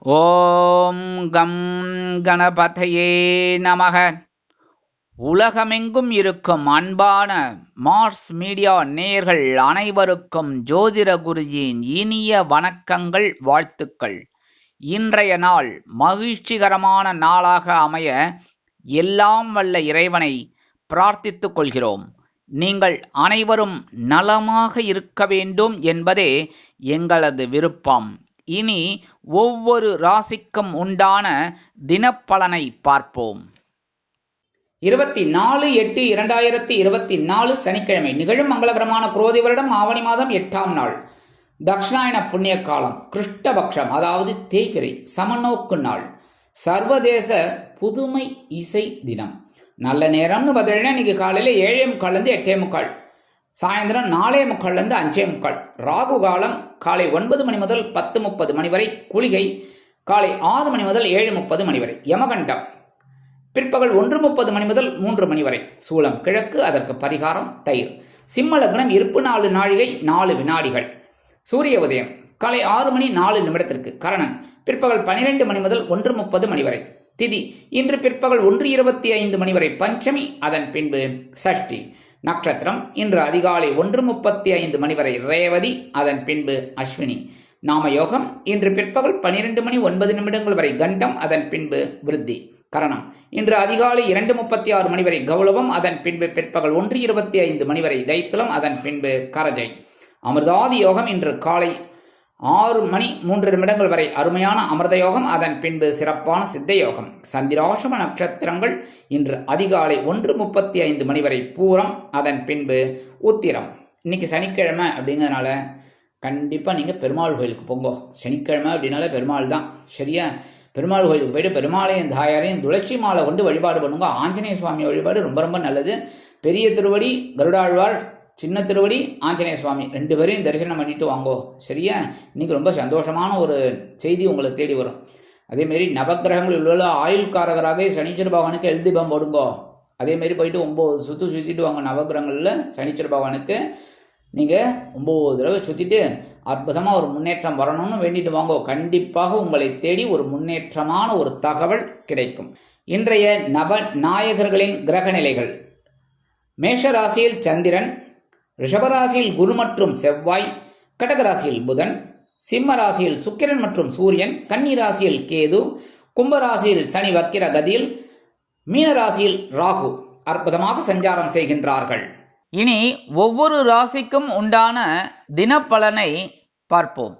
ஓம் come கணபதையே நமக. உலகமெங்கும் இருக்கும் அன்பான மார்ஸ் மீடியா நேயர்கள் அனைவருக்கும் ஜோதிட குருஜியின் இனிய வணக்கங்கள், வாழ்த்துக்கள். இன்றைய நாள் மகிழ்ச்சிகரமான நாளாக அமைய எல்லாம் வல்ல இறைவனை பிரார்த்தித்துக் கொள்கிறோம். நீங்கள் அனைவரும் நலமாக இருக்க வேண்டும் என்பதே எங்களது விருப்பம். இனி ஒவ்வொரு ராசிக்கும் உண்டான தினப்பலனை பார்ப்போம். 24/8/2024 சனிக்கிழமை நிகழும் மங்களகரமான குரோதி வருடம் ஆவணி மாதம் 8ஆம் நாள், தக்ஷணாயன புண்ணிய காலம், கிருஷ்ணபக்ஷம், அதாவது தேய்பிறை, சமநோக்கு நாள், சர்வதேச புதுமை இசை தினம். நல்ல நேரம்னு பார்த்தீங்கன்னா இன்னைக்கு காலையில் 7:45 8:45, சாயந்தரம் 4:45 5:45. ராகு காலம் காலை 9 மணி முதல் 10:30 மணி வரை. குளிகை காலை 6 மணி முதல் 7:30 மணி வரை. யமகண்டம் பிற்பகல் 1:30 மணி முதல் 3 மணி வரை. சூலம் கிழக்கு, அதற்கு பரிகாரம் தயிர். சிம்ம லக்னம், இருப்பு 4 நாழிகை 4 வினாடிகள். சூரிய உதயம் காலை 6 மணி 4 நிமிடத்திற்கு. கரணன் பிற்பகல் 12 மணி முதல் 1:30 மணி வரை. திதி இன்று பிற்பகல் 1:25 மணி வரை பஞ்சமி, அதன் பின்பு சஷ்டி. நட்சத்திரம் இன்று அதிகாலை 1:35 மணி வரை ரேவதி, அதன் பின்பு அஸ்வினி. நாமயோகம் இன்று பிற்பகல் 12 மணி 9 நிமிடங்கள் வரை கண்டம், அதன் பின்பு விருத்தி. கரணம் இன்று அதிகாலை 2:36 மணி வரை கௌளவம், அதன் பின்பு பிற்பகல் 1:25 மணி வரை தைத்துலம், அதன் பின்பு கரஜை. அமிர்தாதி யோகம் இன்று காலை 6 மணி 3 நிமிடங்கள் வரை அருமையான அமிர்த யோகம், அதன் பின்பு சிறப்பான சித்த யோகம். சந்திராசிரம நட்சத்திரங்கள் இன்று அதிகாலை 1:35 மணி வரை பூரம், அதன் பின்பு உத்திரம். இன்னைக்கு சனிக்கிழமை அப்படிங்கிறதுனால கண்டிப்பாக நீங்கள் பெருமாள் கோயிலுக்கு போங்க. சனிக்கிழமை அப்படின்னால பெருமாள் தான், சரியா? பெருமாள் கோயிலுக்கு போயிட்டு பெருமாளையும் தாயாரையும் துளசி மாலை கொண்டு வழிபாடு பண்ணுங்க. ஆஞ்சநேய சுவாமி வழிபாடு ரொம்ப ரொம்ப நல்லது. பெரிய திருவடி கருடாழ்வார், சின்ன திருவடி ஆஞ்சநேய சுவாமி, 2 பேரையும் தரிசனம் பண்ணிட்டு வாங்கோ, சரியா? இன்னைக்கு ரொம்ப சந்தோஷமான ஒரு செய்தி உங்களை தேடி வரும். அதேமாரி நவக்கிரகங்கள் உள்ள ஆயுள்காரகராக சனீஸ்வர பகவானுக்கு எழுதிபம் போடுங்கோ. அதேமாரி போயிட்டு 9 சுற்று சுற்றிட்டு வாங்க. நவக்கிரகங்களில் சனீஸ்வர பகவானுக்கு நீங்கள் 9 தடவை சுற்றிட்டு அற்புதமாக ஒரு முன்னேற்றம் வரணும்னு வேண்டிட்டு வாங்கோ. கண்டிப்பாக உங்களை தேடி ஒரு முன்னேற்றமான ஒரு தகவல் கிடைக்கும். இன்றைய நாயகர்களின் கிரக நிலைகள்: மேஷ ராசியில் சந்திரன், ரிஷபராசியில் குரு மற்றும் செவ்வாய், கடகராசியில் புதன், சிம்ம ராசியில் சுக்கிரன் மற்றும் சூரியன், கன்னி ராசியில் கேது, கும்பராசியில் சனி வக்கிர கதியில், மீன ராசியில் ராகு அற்புதமாக சஞ்சாரம் செய்கின்றார்கள். இனி ஒவ்வொரு ராசிக்கும் உண்டான தினப்பலனை பார்ப்போம்.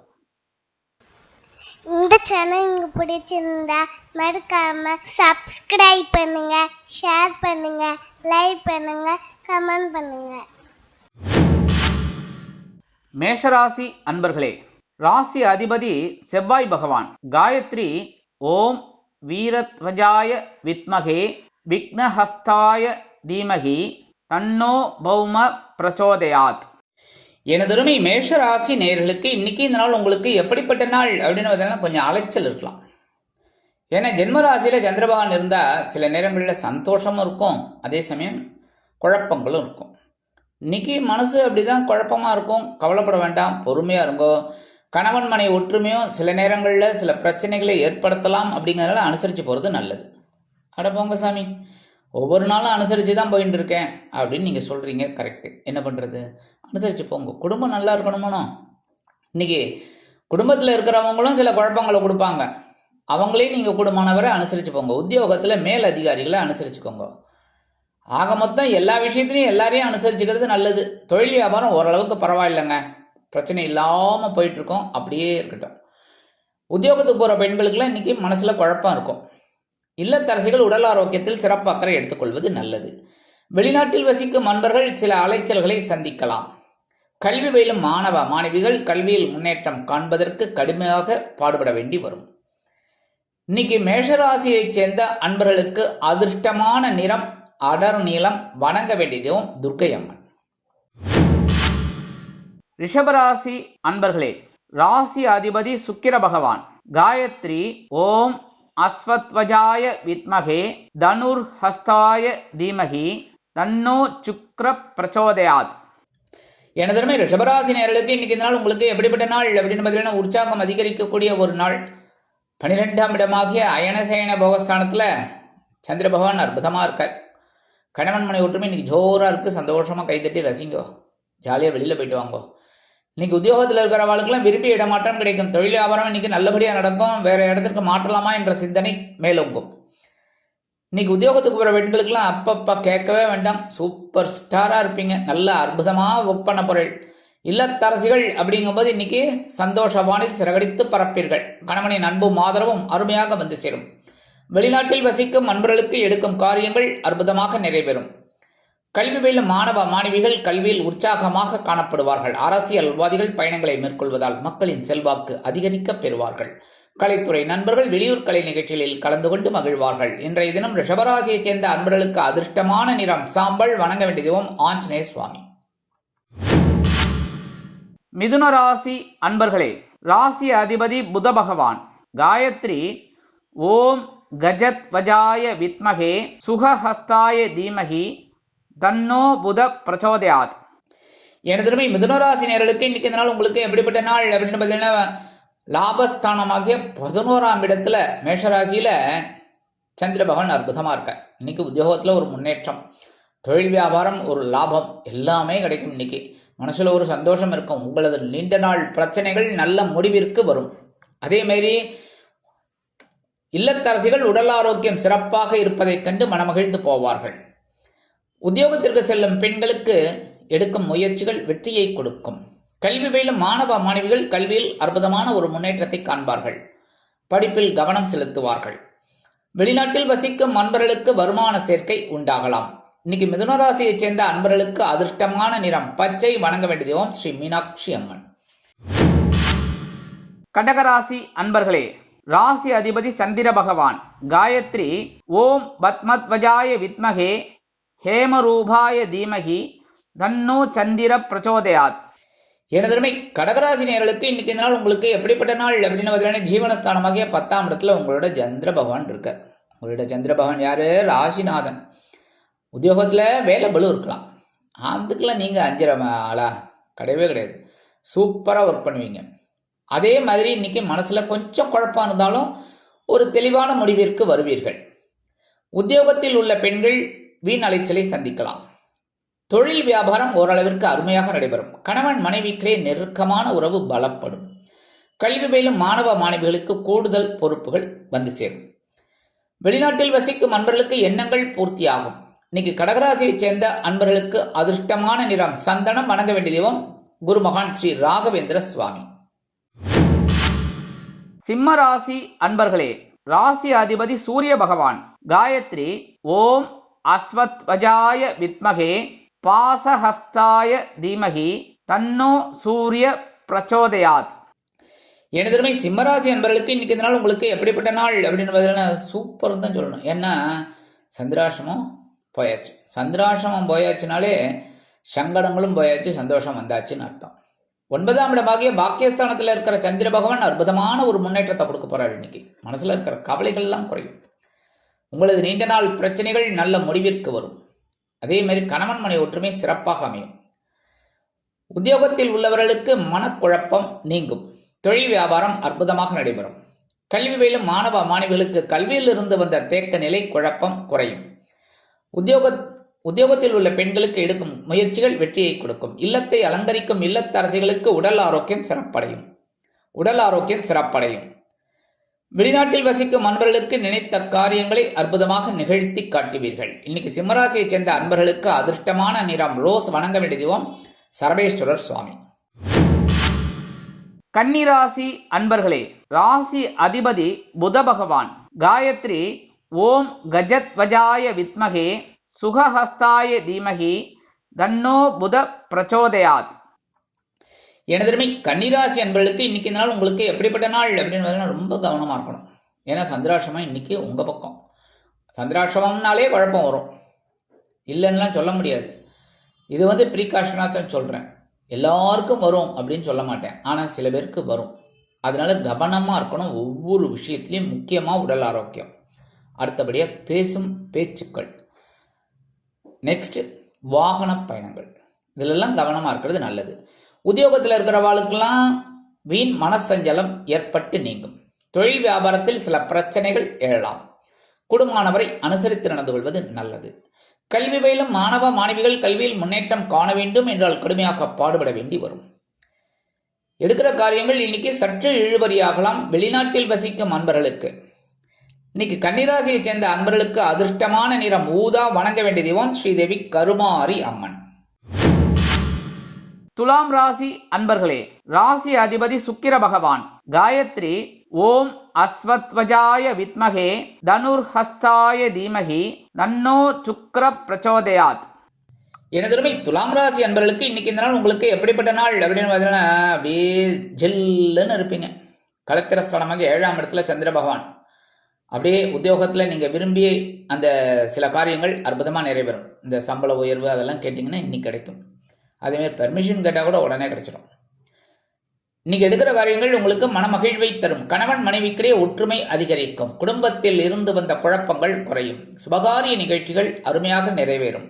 இந்த சேனல் உங்களுக்கு பிடிச்சிருந்தா மறக்காம சப்ஸ்கிரைப் பண்ணுங்க, ஷேர் பண்ணுங்க, லைக் பண்ணுங்க, கமெண்ட் பண்ணுங்க. மேஷராசி அன்பர்களே, ராசி அதிபதி செவ்வாய் பகவான். காயத்ரி ஓம் வீரத்வஜாய வித்மகே விக்னஹஸ்தாய தீமகி தன்னோ பௌம பிரச்சோதயாத். எனதருமை மேஷராசி நேயர்களுக்கு இன்னைக்கு இந்த நாள் உங்களுக்கு எப்படிப்பட்ட நாள் அப்படின்னு பார்த்தீங்கன்னா கொஞ்சம் அலைச்சல் இருக்கலாம். ஏன்னா ஜென்மராசியில் சந்திரபகவான் இருந்தால் சில நேரங்களில் சந்தோஷமும் இருக்கும், அதே சமயம் குழப்பங்களும் இருக்கும். இன்னைக்கு மனசு அப்படிதான் குழப்பமாக இருக்கும். கவலைப்பட வேண்டாம், பொறுமையாக இருங்கோ. கணவன் மனை ஒற்றுமையும் சில நேரங்களில் சில பிரச்சனைகளை ஏற்படுத்தலாம். அப்படிங்கிறதால அனுசரித்து போகிறது நல்லது. அட போங்க சாமி, ஒவ்வொரு நாளும் அனுசரித்து தான் போயிட்டு இருக்கேன் அப்படின்னு நீங்கள் சொல்கிறீங்க, கரெக்டு. என்ன பண்ணுறது, அனுசரித்து போங்க. குடும்பம் நல்லா இருக்கணுமோ. இன்றைக்கி குடும்பத்தில் இருக்கிறவங்களும் சில குழப்பங்களை கொடுப்பாங்க, அவங்களையும் நீங்கள் கூடுமானவரை அனுசரித்து போங்க. உத்தியோகத்தில் மேல் அதிகாரிகளை அனுசரிச்சுக்கோங்க. ஆக மொத்தம் எல்லா விஷயத்துலையும் எல்லாரையும் அனுசரிச்சுக்கிறது நல்லது. தொழில் வியாபாரம் ஓரளவுக்கு பரவாயில்லைங்க, பிரச்சனை இல்லாமல் போயிட்டுருக்கோம், அப்படியே இருக்கட்டும். உத்தியோகத்துக்கு போகிற பெண்களுக்கெல்லாம் இன்றைக்கி மனசில் குழப்பம் இருக்கும். இல்லத்தரசிகள் உடல் ஆரோக்கியத்தில் சிறப்பு அக்கறை எடுத்துக்கொள்வது நல்லது. வெளிநாட்டில் வசிக்கும் அன்பர்கள் சில அலைச்சல்களை சந்திக்கலாம். கல்வி பயிலும் மாணவ மாணவிகள் கல்வியில் முன்னேற்றம் காண்பதற்கு கடுமையாக பாடுபட வேண்டி வரும். இன்னைக்கு மேஷராசியைச் சேர்ந்த அன்பர்களுக்கு அதிர்ஷ்டமான நிறம் அடர் நீளம். வணங்க வேண்டியதும் துர்க்கை அம்மன். ரிஷபராசி அன்பர்களே, ராசி அதிபதி சுக்கிர பகவான். காயத்ரி ஓம் அஸ்வத்வஜாய வித்மகே தனுர் ஹஸ்தாய தீமகி தன்னோ சுக்ர பிரச்சோதயாத். எனதருமை ரிஷபராசி நேயர்களுக்கு இன்னைக்கு இந்த நாள் உங்களுக்கு எப்படிப்பட்ட நாள் அப்படின்னு பார்த்தீங்கன்னா உற்சாகம் அதிகரிக்கக்கூடிய ஒரு நாள். 12ஆம் இடமாகிய அயனசயன போகஸ்தானத்தில் சந்திர பகவான் அற்புதமாக இருக்கார். கணவன் மனை ஒற்றுமை இன்னைக்கு ஜோராக இருக்குது. சந்தோஷமாக கைத்தட்டி ரசிங்கோ, ஜாலியாக வெளியில் போயிட்டு வாங்கோ. இன்னைக்கு உத்தியோகத்தில் இருக்கிறவர்களுக்கெல்லாம் விரும்பி இடமாற்றம் கிடைக்கும். தொழில் வியாபாரம் இன்னைக்கு நல்லபடியாக நடக்கும். வேறு இடத்திற்கு மாற்றலாமா என்ற சிந்தனை மேலோங்கும். இன்னைக்கு உத்தியோகத்துக்கு போகிற பெண்களுக்கெல்லாம் அப்பப்போ கேட்கவே வேண்டாம், சூப்பர் ஸ்டாராக இருப்பீங்க. நல்ல அற்புதமாக ஒர்க் பண்ண பொருள். இல்லத்தரசிகள் அப்படிங்கும்போது இன்னைக்கு சந்தோஷவானில் சிறகடித்து பரப்பீர்கள். கணவனின் அன்பும் ஆதரவும் அருமையாக வந்து சேரும். வெளிநாட்டில் வசிக்கும் அன்பர்களுக்கு எடுக்கும் காரியங்கள் அற்புதமாக நிறைவேறும். கல்வி பயிலும் மாணவ மாணவிகள் கல்வியில் உற்சாகமாக காணப்படுவார்கள். அரசியல்வாதிகள் பயணங்களை மேற்கொள்வதால் மக்களின் செல்வாக்கு அதிகரிக்க பெறுவார்கள். கலைத்துறை நண்பர்கள் வெளியூர் கலை நிகழ்ச்சிகளில் கலந்து கொண்டு மகிழ்வார்கள். இன்றைய தினம் ரிஷபராசியைச் சேர்ந்த அன்பர்களுக்கு அதிர்ஷ்டமான நிறம் சாம்பல். வணங்க வேண்டிய தெய்வம் ஆஞ்சநேய சுவாமி. மிதுன ராசி அன்பர்களே, ராசி அதிபதி புத பகவான். காயத்ரி ஓம் கஜத் வஜாய வித்மகே சுகஹஸ்தாய தீமகி தன்னோ புத பிரச்சோதயாத். எனதுமே மிதுனராசி நேர்களுக்கு இன்னைக்கு இந்த நாள் உங்களுக்கு எப்படிப்பட்ட நாள் அப்படின்னு பார்த்தீங்கன்னா, லாபஸ்தானமாகிய 11ஆம் இடத்துல மேஷராசியில சந்திர பகவான் அற்புதமாக இருக்கார். இன்னைக்கு உத்தியோகத்தில் ஒரு முன்னேற்றம், தொழில் வியாபாரம் ஒரு லாபம் எல்லாமே கிடைக்கும். இன்னைக்கு மனசுல ஒரு சந்தோஷம் இருக்கும். உங்களது நீண்ட நாள் பிரச்சனைகள் நல்ல முடிவிற்கு வரும். அதேமாரி இல்லத்தரசிகள் உடல் ஆரோக்கியம் சிறப்பாக இருப்பதைக் கண்டு மனமகிழ்ந்து போவார்கள். உத்தியோகத்திற்கு செல்லும் பெண்களுக்கு எடுக்கும் முயற்சிகள் வெற்றியை கொடுக்கும். கல்வி பயிலும் மாணவ மாணவிகள் கல்வியில் அற்புதமான ஒரு முன்னேற்றத்தை காண்பார்கள். படிப்பில் கவனம் செலுத்துவார்கள். வெளிநாட்டில் வசிக்கும் அன்பர்களுக்கு வருமான சேர்க்கை உண்டாகலாம். இன்னைக்கு மிதுனராசியைச் சேர்ந்த அன்பர்களுக்கு அதிர்ஷ்டமான நிறம் பச்சை. வணங்க வேண்டிய தெய்வம் ஸ்ரீ மீனாட்சி அம்மன். கடகராசி அன்பர்களே, ராசி அதிபதி சந்திர பகவான். காயத்ரி ஓம் பத்மத்வஜாய வித்மகே ஹேமரூபாய தீமகி தன்னோ சந்திர பிரச்சோதயாத். எனதருமை கடகராசி நேயர்களுக்கு இன்னைக்கு இந்த நாள் உங்களுக்கு எப்படிப்பட்ட நாள் அப்படின்னு பார்த்தீங்கன்னா, ஜீவனஸ்தானமாகிய 10ஆம் இடத்துல உங்களோட சந்திர பகவான் இருக்கார். உங்களோட சந்திர பகவான் யாரு? ராசிநாதன். உத்தியோகத்தில் வேலை பலு இருக்கலாம், அதுக்கெல்லாம் நீங்கள் அஞ்சிர ஆளா கிடையவே கிடையாது. சூப்பராக ஒர்க் பண்ணுவீங்க. அதே மாதிரி இன்னைக்கு மனசில் கொஞ்சம் குழப்பம் இருந்தாலும் ஒரு தெளிவான முடிவிற்கு வருவீர்கள். உத்தியோகத்தில் உள்ள பெண்கள் வீண் அலைச்சலை சந்திக்கலாம். தொழில் வியாபாரம் ஓரளவிற்கு அருமையாக நடைபெறும். கணவன் மனைவிக்கிடையே நெருக்கமான உறவு பலப்படும். கல்வி பயிலும் மாணவ மாணவிகளுக்கு கூடுதல் பொறுப்புகள் வந்து சேரும். வெளிநாட்டில் வசிக்கும் அன்பர்களுக்கு எண்ணங்கள் பூர்த்தியாகும். இன்னைக்கு கடகராசியைச் சேர்ந்த அன்பர்களுக்கு அதிர்ஷ்டமான நிறம் சந்தனம். வணங்க வேண்டிய தெய்வம் குரு மகான் ஸ்ரீ ராகவேந்திர சுவாமி. சிம்ம ராசி அன்பர்களே, ராசி அதிபதி சூரிய பகவான். காயத்ரி ஓம் அஸ்வத்வஜாய வித்மகே பாசஹஸ்தாய தீமகி தன்னோ சூரிய பிரச்சோதயாத். எனதருமை சிம்மராசி அன்பர்களுக்கு இன்னைக்கு இந்த நாள் உங்களுக்கு எப்படிப்பட்ட நாள் அப்படின்னு பார்த்தீங்கன்னா, சூப்பர்னு தான் சொல்லணும். ஏன்னா சந்திராசிரமம் போயாச்சு. சந்திராசிரமம் போயாச்சுனாலே சங்கடங்களும் போயாச்சு, சந்தோஷம் வந்தாச்சுன்னு அர்த்தம். 9ஆம் இடமாகிய பாக்கியஸ்தானத்தில் இருக்கிற சந்திர பகவான் அற்புதமான ஒரு முன்னேற்றத்தை கொடுக்க போறாரு. இன்னைக்கு மனசுல இருக்கிற கவலைகள்லாம் குறையும். உங்களது நீண்ட நாள் பிரச்சனைகள் நல்ல முடிவிற்கு வரும். அதே மாதிரி கணவன் மனை ஒற்றுமை சிறப்பாக அமையும். உத்தியோகத்தில் உள்ளவர்களுக்கு மனக்குழப்பம் நீங்கும். தொழில் வியாபாரம் அற்புதமாக நடைபெறும். கல்வி பயிலும் மாணவ மாணவிகளுக்கு கல்வியில் இருந்து வந்த தேக்க நிலை குழப்பம் குறையும். உத்தியோகத்தில் உள்ள பெண்களுக்கு எடுக்கும் முயற்சிகள் வெற்றியை கொடுக்கும். இல்லத்தை அலங்கரிக்கும் இல்லத்தரசிகளுக்கு உடல் ஆரோக்கியம் சிறப்படையும். வெளிநாட்டில் வசிக்கும் அன்பர்களுக்கு நினைத்த காரியங்களை அற்புதமாக நிகழ்த்தி காட்டுவீர்கள். இன்னைக்கு சிம்மராசியைச் சேர்ந்த அன்பர்களுக்கு அதிர்ஷ்டமான நிறம் ரோஸ். வணங்க வேண்டிய தெய்வம் சர்வேஸ்வரர் சுவாமி. கன்னிராசி அன்பர்களே, ராசி அதிபதி புத பகவான். காயத்ரி ஓம் கஜத் வஜாய வித்மகே சுகஹஸ்தாய தீமகி தன்னோ புத பிரச்சோதயாத். எனதருமை கன்னிராசி அன்பர்களுக்கு இன்னைக்கு இந்த நாள் உங்களுக்கு எப்படிப்பட்ட நாள் அப்படின்னு ரொம்ப கவனமாக இருக்கணும். ஏன்னா சந்திராசிரமம் இன்னைக்கு உங்கள் பக்கம். சந்திராசிரமம்னாலே குழப்பம் வரும், இல்லைன்னுலாம் சொல்ல முடியாது. இது ப்ரீகாஷனாக தான் சொல்கிறேன். எல்லாருக்கும் வரும் அப்படின்னு சொல்ல மாட்டேன், ஆனால் சில பேருக்கு வரும். அதனால கவனமாக இருக்கணும் ஒவ்வொரு விஷயத்துலையும். முக்கியமாக உடல் ஆரோக்கியம், அடுத்தபடியாக பேசும் பேச்சுக்கள், நெக்ஸ்ட் வாகன பயணங்கள், இதிலெல்லாம் கவனமாக இருக்கிறது நல்லது. உத்தியோகத்தில் இருக்கிறவாளுக்கெல்லாம் வீண் மனசஞ்சலம் ஏற்பட்டு நீங்கும். தொழில் வியாபாரத்தில் சில பிரச்சனைகள் எழலாம். குடும்பமானவரை அனுசரித்து நடந்து கொள்வது நல்லது. கல்வி பயிலும் மாணவ மாணவிகள் கல்வியில் முன்னேற்றம் காண வேண்டும் என்றால் கடுமையாக பாடுபட வேண்டி வரும். எடுக்கிற காரியங்கள் இன்னைக்கு சற்று இழுபறியாகலாம். வெளிநாட்டில் வசிக்கும் அன்பர்களுக்கு இன்னைக்கு கன்னிராசியை சேர்ந்த அன்பர்களுக்கு அதிர்ஷ்டமான நிறம் ஊதா. வணங்க வேண்டிய தெய்வம் ஸ்ரீதேவி கருமாரி அம்மன். துலாம் ராசி அன்பர்களே, ராசி அதிபதி சுக்கிர பகவான். காயத்ரி ஓம் அஸ்வத்வஜாய வித்மகே தனுர்ஹஸ்தாய தீமகி தன்னோ சுக்ர பிரச்சோதயாத். எனதுமே துலாம் ராசி அன்பர்களுக்கு இன்னைக்கு இந்த நாள் உங்களுக்கு எப்படிப்பட்ட நாள் அப்படின்னு பார்த்தீங்கன்னா அப்படியே ஜெல்லுன்னு இருப்பீங்க. கலத்திரஸ்தானமாக 7ஆம் இடத்துல சந்திர பகவான். அப்படியே உத்தியோகத்தில் நீங்கள் விரும்பிய அந்த சில காரியங்கள் அற்புதமாக நிறைவேறும். இந்த சம்பள உயர்வு அதெல்லாம் கேட்டிங்கன்னா இன்னைக்கு கிடைக்கும். அதேமாதிரி பெர்மிஷன் கேட்டால் கூட உடனே கிடைச்சிடும். இன்னைக்கு எடுக்கிற காரியங்கள் உங்களுக்கு மனமகிழ்வை தரும். கணவன் மனைவிக்கிடையே ஒற்றுமை அதிகரிக்கும். குடும்பத்தில் இருந்து வந்த குழப்பங்கள் குறையும். சுபகாரிய நிகழ்ச்சிகள் அருமையாக நிறைவேறும்.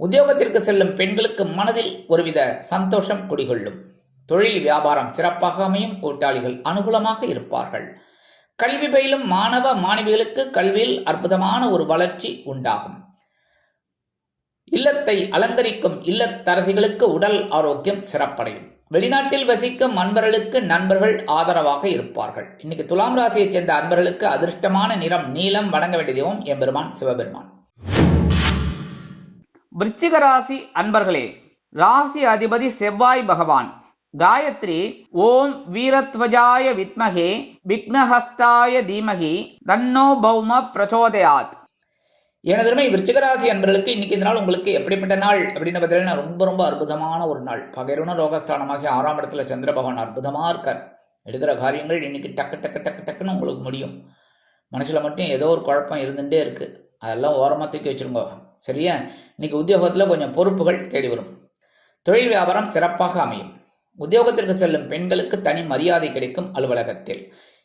உத்தியோகத்திற்கு செல்லும் பெண்களுக்கு மனதில் ஒருவித சந்தோஷம் குடிகொள்ளும். தொழில் வியாபாரம் சிறப்பாக அமையும். கூட்டாளிகள் அனுகூலமாக இருப்பார்கள். கல்வி பயிலும் மாணவ மாணவிகளுக்கு கல்வியில் அற்புதமான ஒரு வளர்ச்சி உண்டாகும். இல்லத்தை அலங்கரிக்கும் இல்லத்தரசிகளுக்கு உடல் ஆரோக்கியம் சிறப்படையும். வெளிநாட்டில் வசிக்கும் அன்பர்களுக்கு நண்பர்கள் ஆதரவாக இருப்பார்கள். இன்னைக்கு துலாம் ராசியைச் சேர்ந்த அன்பர்களுக்கு அதிர்ஷ்டமான நிறம் நீலம். வணங்க வேண்டிய தெய்வம் எம்பெருமான் சிவபெருமான். விருச்சிக ராசி அன்பர்களே, ராசி அதிபதி செவ்வாய் பகவான். காயத்ரி ஓம் வீரத்வஜாய வித்மகே விக்னஹஸ்தாய தீமகி தன்னோ பௌம பிரச்சோதயாத். எனதுமே விருச்சிகராசி அன்பர்களுக்கு இன்னைக்கு இந்த நாள் உங்களுக்கு எப்படிப்பட்ட நாள் அப்படின்னு பார்த்தீங்கன்னா ரொம்ப அற்புதமான ஒரு நாள். பகைருண ரோகஸ்தானமாகி 6ஆம் இடத்துல சந்திர பகவான் அற்புதமாக இருக்கார். எடுக்கிற காரியங்கள் இன்னைக்கு டக்குன்னு உங்களுக்கு முடியும். மனசில் மட்டும் ஏதோ ஒரு குழப்பம் இருந்துகிட்டே இருக்குது. அதெல்லாம் ஓரமாக தூக்கி வச்சுருங்க. சரியா? இன்னைக்கு உத்தியோகத்தில் கொஞ்சம் பொறுப்புகள் தேடி வரும். தொழில் வியாபாரம் சிறப்பாக அமையும். உத்தியோகத்திற்கு செல்லும் பெண்களுக்கு தனி மரியாதை கிடைக்கும். அலுவலகத்தில்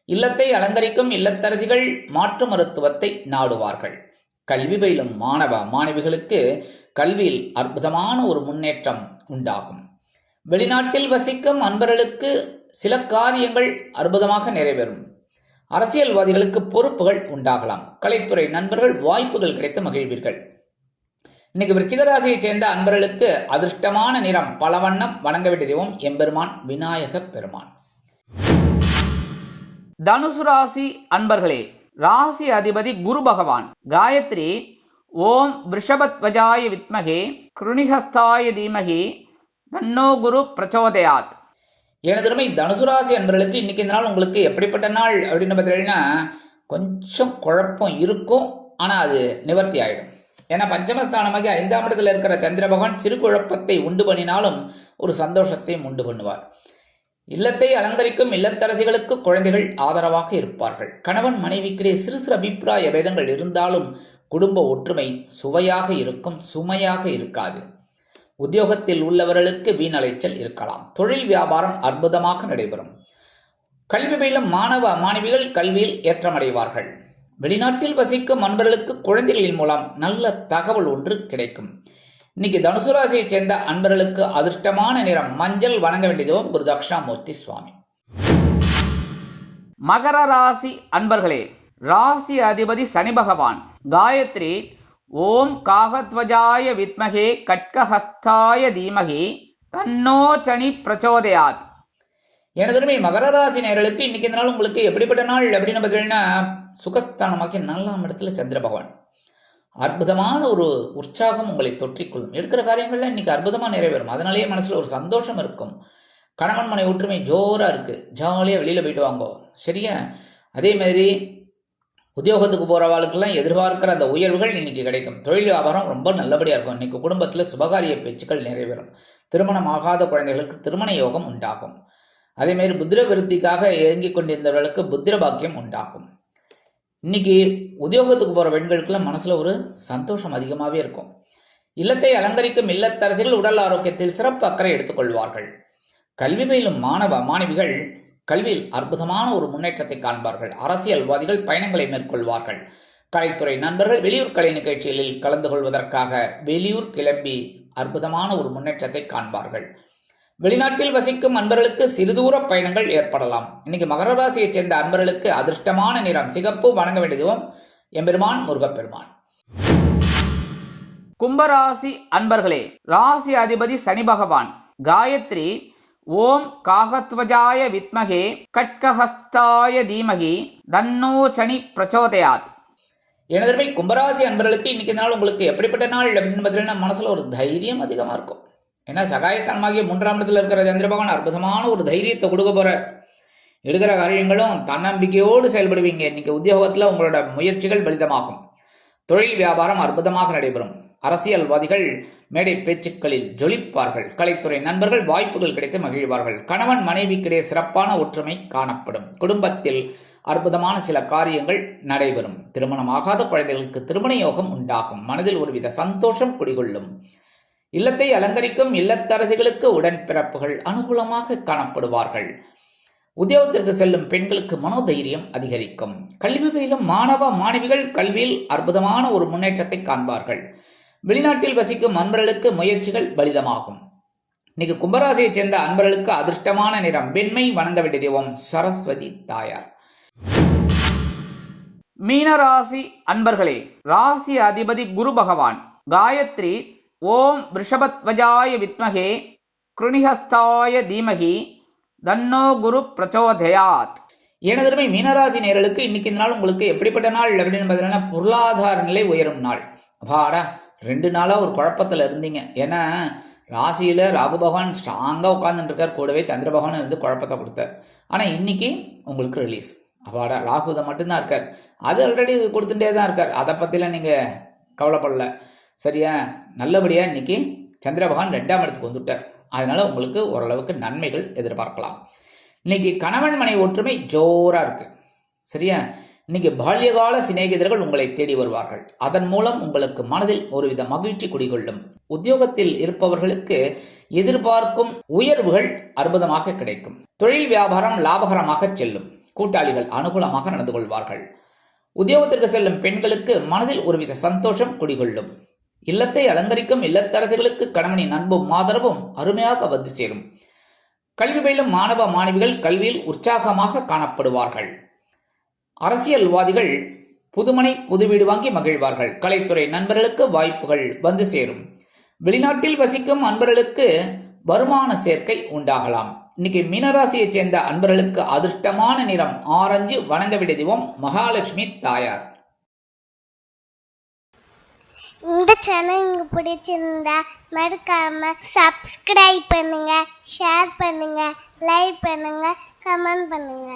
இல்லத்தை அலங்கரிக்கும் இல்லத்தரசிகள் மாற்று மருத்துவத்தை நாடுவார்கள். கல்வி பயிலும் மாணவ மாணவிகளுக்கு கல்வியில் அற்புதமான ஒரு முன்னேற்றம் உண்டாகும். வெளிநாட்டில் வசிக்கும் அன்பர்களுக்கு சில காரியங்கள் அற்புதமாக நிறைவேறும். அரசியல்வாதிகளுக்கு பொறுப்புகள் உண்டாகலாம். கலைத்துறை நண்பர்கள் வாய்ப்புகள் கிடைத்து மகிழ்வீர்கள். இன்னைக்கு விருச்சிக ராசியைச் சேர்ந்த அன்பர்களுக்கு அதிர்ஷ்டமான நிறம் பலவண்ணம். வணங்க வேண்டிய தெய்வம் எம்பெருமான் விநாயக பெருமான். தனுசு ராசி அன்பர்களே, ராசி அதிபதி குரு பகவான். காயத்ரி ஓம் ரிஷபத்வஜாய வித்மகே கிருணிஹஸ்தாய தீமகி தன்னோ குரு பிரச்சோதயாத். எனதுமே தனுசு ராசி அன்பர்களுக்கு இன்னைக்கு இந்த நாள் உங்களுக்கு எப்படிப்பட்ட நாள் அப்படின்னு பார்த்தீங்கன்னா கொஞ்சம் குழப்பம் இருக்கும். ஆனால் அது நிவர்த்தி ஆகிடும். ஏன்னா பஞ்சமஸ்தானமாக 5ஆம் இடத்துல இருக்கிற சந்திர பகவான் சிறு குழப்பத்தை உண்டு பண்ணினாலும் ஒரு சந்தோஷத்தையும் உண்டு பண்ணுவார். இல்லத்தை அலங்கரிக்கும் இல்லத்தரசிகளுக்கு குழந்தைகள் ஆதரவாக இருப்பார்கள். கணவன் மனைவிக்கிடையே சிறு அபிப்பிராய பேதங்கள் இருந்தாலும் குடும்ப ஒற்றுமை சுவையாக இருக்கும், சுமையாக இருக்காது. உத்தியோகத்தில் உள்ளவர்களுக்கு வீணலைச்சல் இருக்கலாம். தொழில் வியாபாரம் அற்புதமாக நடைபெறும். கல்வி பயிலும் மாணவ மாணவிகள் கல்வியில் ஏற்றமடைவார்கள். வெளிநாட்டில் வசிக்கும் அன்பர்களுக்கு குழந்தைகளின் மூலம் நல்ல தகவல் ஒன்று கிடைக்கும். இன்னைக்கு தனுசு ராசியைச் சேர்ந்த அன்பர்களுக்கு அதிர்ஷ்டமான நிறம் மஞ்சள். வணங்க வேண்டியதோ குரு தட்சிணாமூர்த்தி சுவாமி. மகர ராசி அன்பர்களே, ராசி அதிபதி சனி பகவான். காயத்ரி ஓம் காகத்வஜாய வித்மகே கட்கஹஸ்தாய தீமகி தன்னோ சனி பிரச்சோதயாத். எனதுமே மகர ராசி நேயர்களுக்கு இன்னைக்கு இந்த நாள் உங்களுக்கு எப்படிப்பட்ட நாள் அப்படின்னு பார்த்தீங்கன்னா சுகஸ்தானமாக்கி 4ஆம் இடத்துல சந்திர பகவான். அற்புதமான ஒரு உற்சாகம் உங்களை தொற்றிக்கொள்ளும். இருக்கிற காரியங்கள்லாம் இன்னைக்கு அற்புதமாக நிறைவேறும். அதனாலேயே மனசில் ஒரு சந்தோஷம் இருக்கும். கணவன் மனை ஒற்றுமை ஜோராக இருக்குது. ஜாலியாக வெளியில் போயிட்டு வாங்கோ. சரியா? அதே மாதிரி உத்தியோகத்துக்கு போகிறவாளுக்கெல்லாம் எதிர்பார்க்கிற அந்த உயர்வுகள் இன்னைக்கு கிடைக்கும். தொழில் வியாபாரம் ரொம்ப நல்லபடியாக இருக்கும். இன்னைக்கு குடும்பத்தில் சுபகாரிய பேச்சுக்கள் நிறைவேறும். திருமணம் ஆகாத குழந்தைகளுக்கு திருமண யோகம் உண்டாகும். அதேமாரி புத்திர விருத்திக்காக இயங்கிக் கொண்டிருந்தவர்களுக்கு புத்திர பாக்கியம் உண்டாகும். இன்னைக்கு உத்தியோகத்துக்கு போகிற பெண்களுக்கெல்லாம் மனசில் ஒரு சந்தோஷம் அதிகமாகவே இருக்கும். இல்லத்தை அலங்கரிக்கும் இல்லத்தரசிகள் உடல் ஆரோக்கியத்தில் சிறப்பு அக்கறை எடுத்துக்கொள்வார்கள். கல்வி பயிலும் மாணவ மாணவிகள் கல்வியில் அற்புதமான ஒரு முன்னேற்றத்தை காண்பார்கள். அரசியல்வாதிகள் பயணங்களை மேற்கொள்வார்கள். கலைத்துறை நண்பர்கள் வெளியூர் கலை நிகழ்ச்சிகளில் கலந்து கொள்வதற்காக வெளியூர் கிளம்பி அற்புதமான ஒரு முன்னேற்றத்தை காண்பார்கள். வெளிநாட்டில் வசிக்கும் அன்பர்களுக்கு சிறுதூர பயணங்கள் ஏற்படலாம். இன்னைக்கு மகர ராசியைச் சேர்ந்த அன்பர்களுக்கு அதிர்ஷ்டமான நிறம் சிகப்பு. வணங்க வேண்டியதும் எம்பெருமான் முருகப்பெருமான். கும்பராசி அன்பர்களே, ராசி அதிபதி சனி பகவான். காயத்ரி ஓம் காகத்வஜாய வித்மகே கட்கஹஸ்தாய தீமகி தன்னோ சனி பிரச்சோதயாத். எனதர்மை கும்பராசி அன்பர்களுக்கு இன்னைக்கு நாள் உங்களுக்கு எப்படிப்பட்ட நாள் அப்படின்னு பார்த்தீங்கன்னா மனசுல ஒரு தைரியம் அதிகமா இருக்கும். ஏன்னா சகாயஸ்தானமாகிய 3ஆம் இடத்துல இருக்கிற சந்திர பகவான் அற்புதமான ஒரு தைரியத்தை கொடுக்க போற. எடுக்கிற காரியங்களும் தன்னம்பிக்கையோடு செயல்படுவீங்க. இன்னைக்கு உத்தியோகத்துல உங்களோட முயற்சிகள் பலிதமாகும். தொழில் வியாபாரம் அற்புதமாக நடைபெறும். அரசியல்வாதிகள் மேடை பேச்சுக்களில் ஜொலிப்பார்கள். கலைத்துறை நண்பர்கள் வாய்ப்புகள் கிடைத்து மகிழ்வார்கள். கணவன் மனைவிக்கிடையே சிறப்பான ஒற்றுமை காணப்படும். குடும்பத்தில் அற்புதமான சில காரியங்கள் நடைபெறும். திருமணமாகாத குழந்தைகளுக்கு திருமண யோகம் உண்டாகும். மனதில் ஒருவித சந்தோஷம் குடிகொள்ளும். இல்லத்தை அலங்கரிக்கும் இல்லத்தரசிகளுக்கு உடன்பிறப்புகள் அனுகூலமாக காணப்படுவார்கள். உத்தியோகத்திற்கு செல்லும் பெண்களுக்கு மனோதைரியம் அதிகரிக்கும். கல்வி பயிலும் மாணவ மாணவிகள் கல்வியில் அற்புதமான ஒரு முன்னேற்றத்தை காண்பார்கள். வெளிநாட்டில் வசிக்கும் அன்பர்களுக்கு முயற்சிகள் பலிதமாகும். இன்னைக்கு கும்பராசியைச் சேர்ந்த அன்பர்களுக்கு அதிர்ஷ்டமான நிறம் வெண்மை. வணங்க வேண்டிய தெய்வம் சரஸ்வதி தாயார். மீனராசி அன்பர்களே, ராசி அதிபதி குரு பகவான். காயத்ரி ஓம் ரிஷபத்வஜாய வித்மகே கிருணிஹஸ்தாய தீமகி தன்னோ குரு பிரச்சோதயாத். எனதருமை மீனராசி நேயர்களுக்கு இன்னைக்கு இந்த நாள் உங்களுக்கு எப்படிப்பட்ட நாள் அப்படின்னு பார்த்தீங்கன்னா பொருளாதார நிலை உயரும் நாள். அப்பாடா 2 நாளா ஒரு குழப்பத்தில் இருந்தீங்க. ஏன்னா ராசியில ராகு பகவான் ஸ்ட்ராங்கா உட்கார்ந்துட்டு இருக்கார். கூடவே சந்திர பகவான் இருந்து குழப்பத்தை கொடுத்தார். ஆனா இன்னைக்கு உங்களுக்கு ரிலீஸ். அப்பாடா ராகு இதை மட்டும்தான் இருக்கார். அது ஆல்ரெடி கொடுத்துட்டே தான் இருக்கார். அதை பத்திலாம் நீங்க கவலைப்படல. சரியா? நல்லபடியா இன்னைக்கு சந்திர பகவான் 2ஆம் இடத்துக்கு வந்துட்டார். அதனால உங்களுக்கு ஓரளவுக்கு நன்மைகள் எதிர்பார்க்கலாம். இன்னைக்கு கணவன் மனை ஒற்றுமை ஜோரா இருக்கு. சரியா? இன்னைக்கு பால்யகால சிநேகிதர்கள் உங்களை தேடி வருவார்கள். அதன் மூலம் உங்களுக்கு மனதில் ஒருவித மகிழ்ச்சி குடிகொள்ளும். உத்தியோகத்தில் இருப்பவர்களுக்கு எதிர்பார்க்கும் உயர்வுகள் அற்புதமாக கிடைக்கும். தொழில் வியாபாரம் லாபகரமாக செல்லும். கூட்டாளிகள் அனுகூலமாக நடந்து கொள்வார்கள். உத்தியோகத்திற்கு செல்லும் பெண்களுக்கு மனதில் ஒருவித சந்தோஷம் குடிகொள்ளும். இல்லத்தை அலங்கரிக்கும் இல்லத்தரசிகளுக்கு கணவனின் அன்பும் ஆதரவும் அருமையாக வந்து சேரும். கல்வி பயிலும் மாணவ மாணவிகள் கல்வியில் உற்சாகமாக காணப்படுவார்கள். அரசியல்வாதிகள் புதுமனை புது வீடு வாங்கி மகிழ்வார்கள். கலைத்துறை நண்பர்களுக்கு வாய்ப்புகள் வந்து சேரும். வெளிநாட்டில் வசிக்கும் அன்பர்களுக்கு வருமான சேர்க்கை உண்டாகலாம். இன்னைக்கு மீனராசியைச் சேர்ந்த அன்பர்களுக்கு அதிர்ஷ்டமான நிறம் ஆரஞ்சு. வணங்க வேண்டிய தெய்வம் மகாலட்சுமி தாயார். இந்த சேனல் உங்களுக்கு பிடிச்சிருந்தா மறக்காம சப்ஸ்கிரைப் பண்ணுங்க, ஷேர் பண்ணுங்க, லைக் பண்ணுங்க, கமெண்ட் பண்ணுங்க.